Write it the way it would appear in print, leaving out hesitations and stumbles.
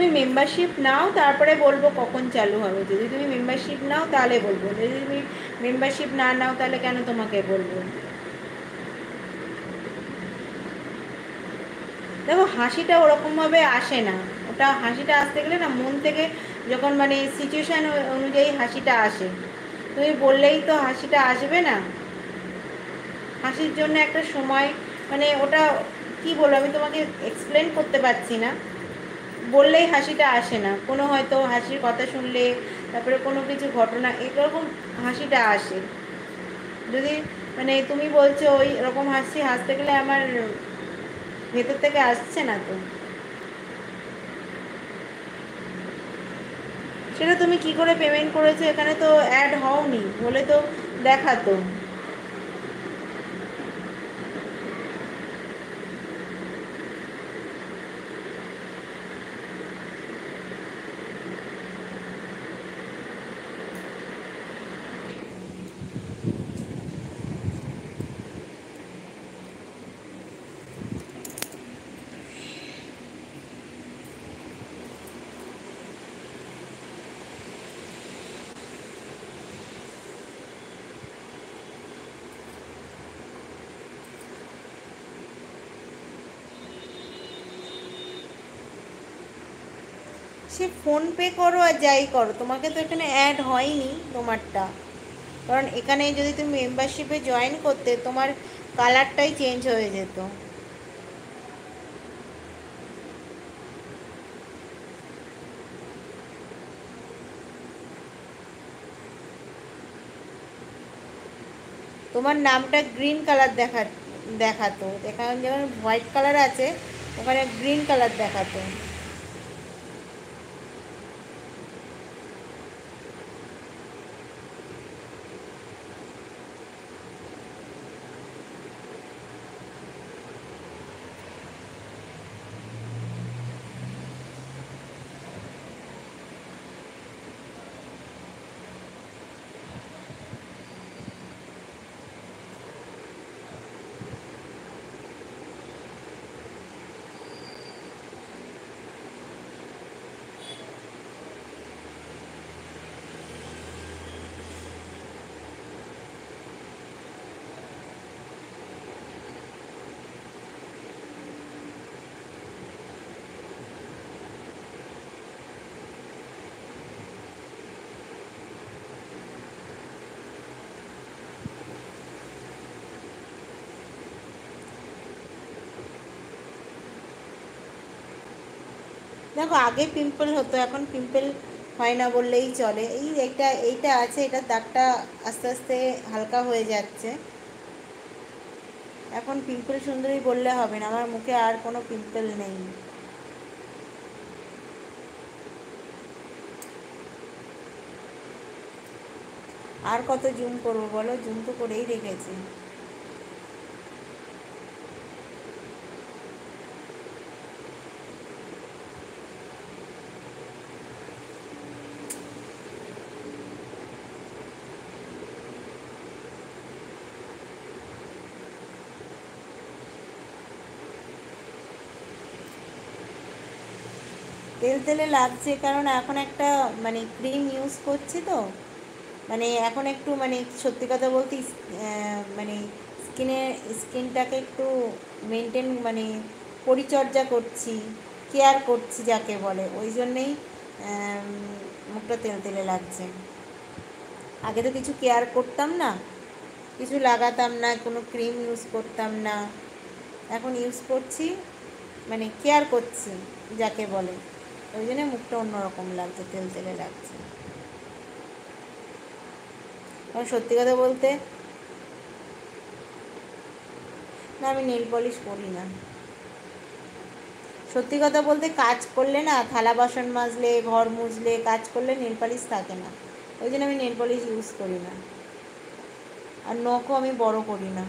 তুমি মেম্বারশিপ নাও তারপরে বলবো কখন চালু হবে। যদি তুমি মেম্বারশিপ নাও তাহলে বলবো, যদি তুমি মেম্বারশিপ না নাও তাহলে কেন তোমাকে বলবো। দেখো হাসিটা ওরকমভাবে আসে না, ওটা হাসিটা আসতে গেলে না মন থেকে, যখন মানে সিচুয়েশান অনুযায়ী হাসিটা আসে। তুমি বললেই তো হাসিটা আসবে না। হাসির জন্য একটা সময়, মানে ওটা কি বলবো, আমি তোমাকে এক্সপ্লেন করতে পারছি না। বললেই হাসিটা আসে না, কোনো হয়তো হাসির কথা শুনলে, তারপরে কোনো কিছু ঘটনা এরকম হাসিটা আসে। যদি মানে তুমি বলছো ওই রকম হাসি হাসতে গেলে আমার ভেতর থেকে আসছে না তো, সেটা তুমি কি করে পেমেন্ট করেছো, এখানে তো অ্যাড হওনি বলে তো দেখাতো। সে ফোনপে করো আর যাই করো, তোমাকে তো এখানে অ্যাড হয়নি তোমারটা। কারণ এখানে যদি তুমি মেম্বারশিপে জয়েন করতে, তোমার কালারটাই চেঞ্জ হয়ে যেত। তোমার নামটা গ্রিন কালার দেখাতো, এখানে যেমন হোয়াইট কালার আছে, ওখানে গ্রিন কালার দেখাতো। দেখো আগে পিম্পল হতো, এখন পিম্পল হয় না বললেই চলে। এইটা আছে, এটার দাগটা আস্তে আস্তে হালকা হয়ে যাচ্ছে। এখন পিম্পল সুন্দরী বললে হবে না, আমার মুখে আর কোনো পিম্পল নেই। আর কত জুম করবো বলো, জুম তো করেই রেখেছি। তেল তেলে লাগছে, কারণ এখন একটা মানে ক্রিম ইউজ করছি তো, মানে এখন একটু মানে সত্যি কথা বলতে মানে স্কিনটাকে একটু মেনটেন মানে পরিচর্যা করছি, কেয়ার করছি যাকে বলে, ওই জন্যেই মুখটা তেল তেলে লাগছে। আগে তো কিছু কেয়ার করতাম না, কিছু লাগাতাম না, কোনো ক্রিম ইউজ করতাম না। এখন ইউজ করছি, মানে কেয়ার করছি যাকে বলে, ওই জন্য মুখটা অন্যরকম লাগছে, তেল তেলে লাগছে। কারণ সত্যি কথা বলতে, না আমি নেল পলিশ করি না। সত্যি কথা বলতে কাজ করলে না, থালা বাসন মাজলে, ঘর মুছলে, কাজ করলে নেল পলিশ থাকে না, ওই জন্য আমি নেল পলিশ ইউজ করি না। আর নখও আমি বড় করি না।